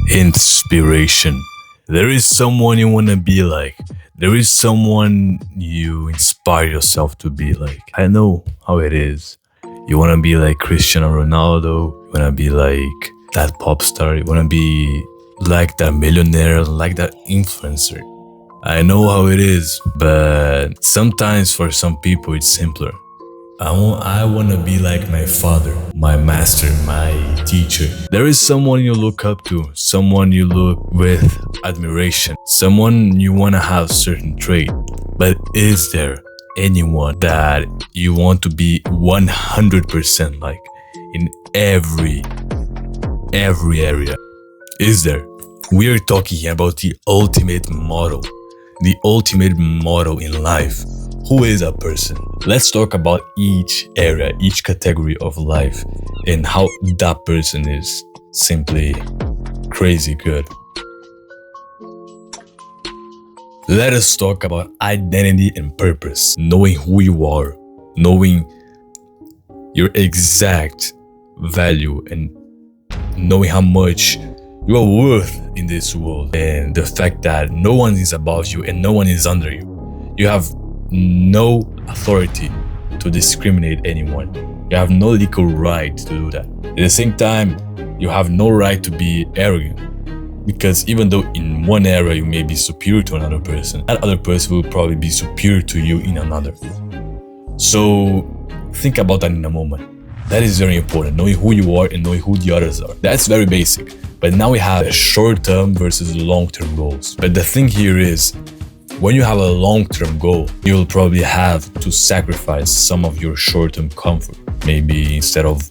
Inspiration. There is someone you want to be like. There is someone you inspire yourself to be like. I know how it is. You want to be like Cristiano Ronaldo. You want to be like that pop star. You want to be like that millionaire, like that influencer. I know how it is, but sometimes for some people it's simpler. I want to be like my father, my master, my teacher. There is someone you look up to, someone you look with admiration, someone you want to have certain trait. But is there anyone that you want to be 100% like in every area? Is there? We are talking about the ultimate model in life. Who is a person? Let's talk about each area, each category of life, and how that person is simply crazy good. Let us talk about identity and purpose, knowing who you are, knowing your exact value, and knowing how much you are worth in this world, and the fact that no one is above you and no one is under you. You have no authority to discriminate anyone. You have no legal right to do that. At the same time, you have no right to be arrogant, because even though in one area you may be superior to another person, that other person will probably be superior to you in another. So think about that in a moment. That is very important, knowing who you are and knowing who the others are. That's very basic. But now we have short-term versus long-term goals. But the thing here is, when you have a long-term goal, you'll probably have to sacrifice some of your short-term comfort. Maybe instead of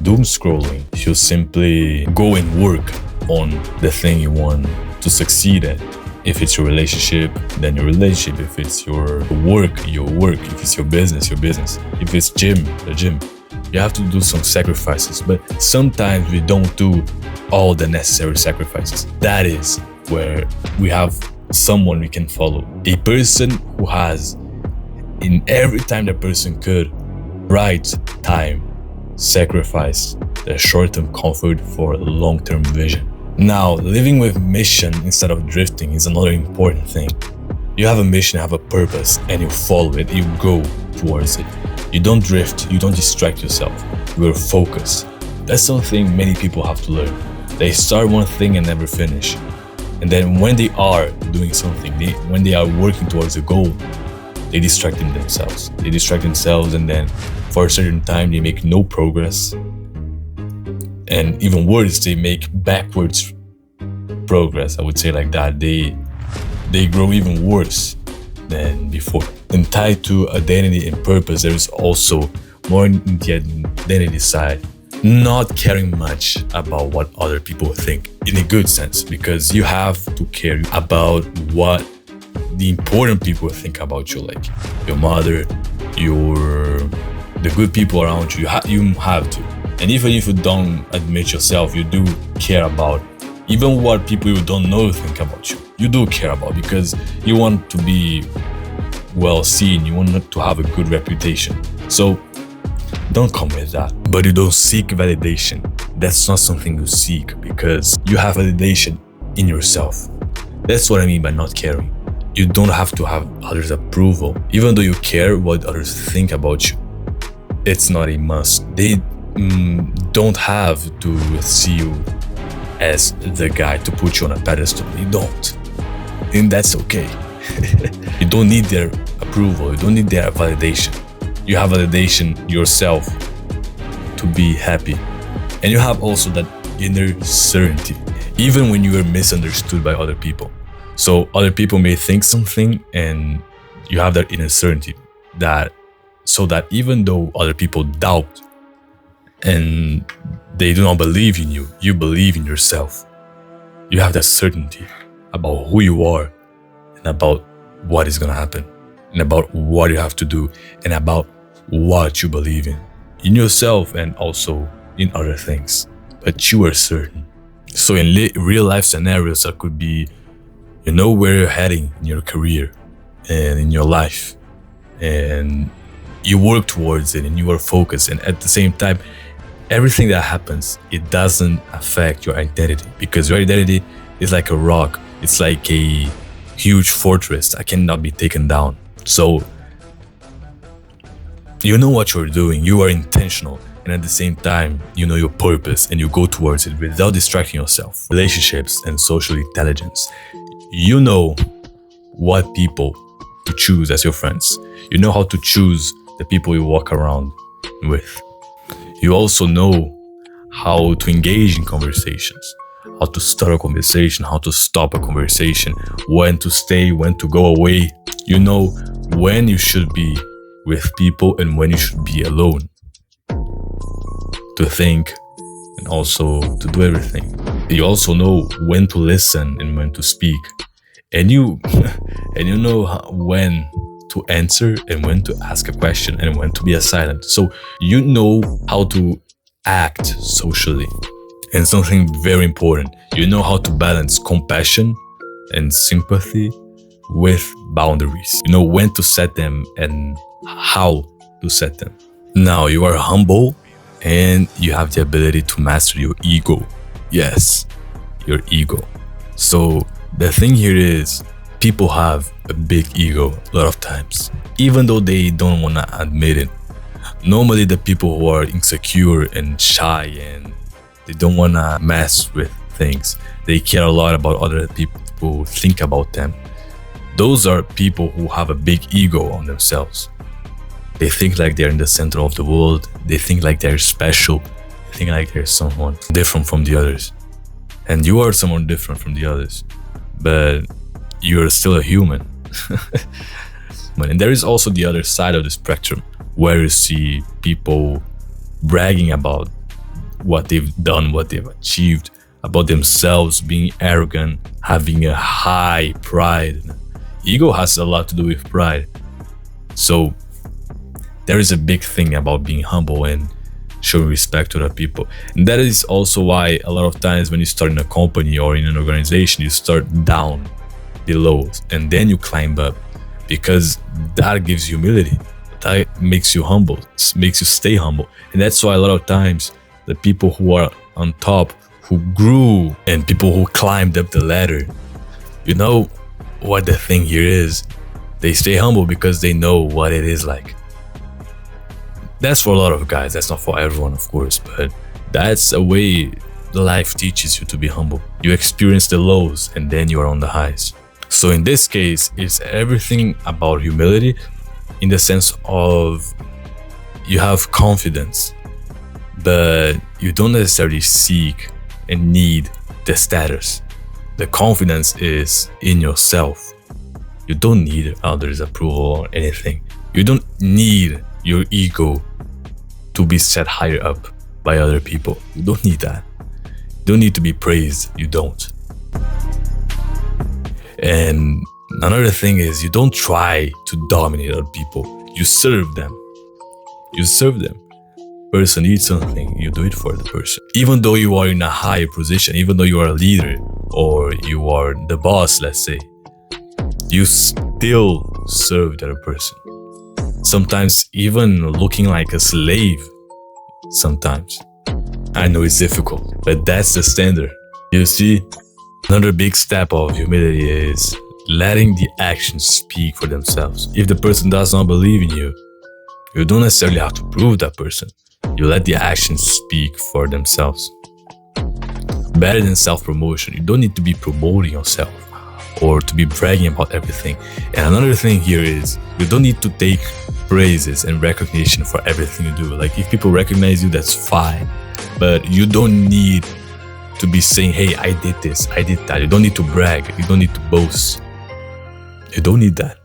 doom scrolling, you'll simply go and work on the thing you want to succeed at. If it's your relationship, then your relationship. If it's your work, your work. If it's your business, your business. If it's gym, the gym. You have to do some sacrifices, but sometimes we don't do all the necessary sacrifices. That is where we have someone we can follow. A person who has, in every time the person could, right time, sacrifice the short-term comfort for long-term vision. Now, living with mission instead of drifting is another important thing. You have a mission, you have a purpose, and you follow it, you go towards it. You don't drift, you don't distract yourself. You are focused. That's something many people have to learn. They start one thing and never finish. And then when they are doing something, when they are working towards a goal, they distract themselves. They distract themselves, and then for a certain time, they make no progress. And even worse, they make backwards progress. I would say like that. They grow even worse than before. And tied to identity and purpose, there is also more in the identity side, not caring much about what other people think, in a good sense, because you have to care about what the important people think about you, like your mother, the good people around you. You have to. And even if you don't admit yourself, you do care about even what people you don't know think about you. You do care about, because you want to be well seen, you want to have a good reputation. So don't come with that. But you don't seek validation. That's not something you seek, because you have validation in yourself. That's what I mean by not caring. You don't have to have others' approval. Even though you care what others think about you, it's not a must. They don't have to see you as the guy to put you on a pedestal. They don't. And that's okay. You don't need their approval. You don't need their validation. You have validation yourself to be happy. And you have also that inner certainty, even when you are misunderstood by other people. So other people may think something, and you have that inner certainty, so that even though other people doubt and they do not believe in you, you believe in yourself. You have that certainty about who you are, and about what is going to happen, and about what you have to do, and about what you believe in yourself and also in other things. But you are certain. So in real life scenarios, that could be, you know where you're heading in your career and in your life, and you work towards it, and you are focused, and at the same time everything that happens, it doesn't affect your identity, because your identity is like a rock. It's like a huge fortress that cannot be taken down. So you know what you're doing, you are intentional, and at the same time, you know your purpose and you go towards it without distracting yourself. Relationships and social intelligence. You know what people to choose as your friends. You know how to choose the people you walk around with. You also know how to engage in conversations, how to start a conversation, how to stop a conversation, when to stay, when to go away. You know when you should be with people and when you should be alone, to think and also to do everything. You also know when to listen and when to speak, and you know when to answer and when to ask a question and when to be silent. So you know how to act socially. And something very important, you know how to balance compassion and sympathy with boundaries. You know when to set them and how to set them. Now you are humble and you have the ability to master your ego. Yes, your ego. So the thing here is, people have a big ego a lot of times, even though they don't want to admit it. Normally the people who are insecure and shy and they don't want to mess with things, they care a lot about other people who think about them. Those are people who have a big ego on themselves. They think like they're in the center of the world. They think like they're special. They think like they're someone different from the others. And you are someone different from the others, but you're still a human. And there is also the other side of the spectrum, where you see people bragging about what they've done, what they've achieved, about themselves, being arrogant, having a high pride. Ego has a lot to do with pride. So there is a big thing about being humble and showing respect to other people. And that is also why a lot of times when you start in a company or in an organization, you start down below and then you climb up, because that gives you humility. That makes you humble, makes you stay humble. And that's why a lot of times the people who are on top, who grew, and people who climbed up the ladder, you know what the thing here is? They stay humble because they know what it is like. That's for a lot of guys, that's not for everyone, of course, but that's a way life teaches you to be humble. You experience the lows and then you are on the highs. So in this case, it's everything about humility, in the sense of you have confidence, but you don't necessarily seek and need the status. The confidence is in yourself. You don't need others' approval or anything. You don't need your ego to be set higher up by other people. You don't need that. You don't need to be praised. You don't. And another thing is, you don't try to dominate other people. You serve them. You serve them. Person needs something, you do it for the person. Even though you are in a higher position, even though you are a leader or you are the boss, let's say, you still serve the other person. Sometimes even looking like a slave. Sometimes. I know it's difficult, but that's the standard. You see, another big step of humility is letting the actions speak for themselves. If the person does not believe in you, you don't necessarily have to prove that person. You let the actions speak for themselves. Better than self-promotion. You don't need to be promoting yourself or to be bragging about everything. And another thing here is, you don't need to take praises and recognition for everything you do. Like, if people recognize you, that's fine, but you don't need to be saying, hey, I did this, I did that. You don't need to brag. You don't need to boast. You don't need that.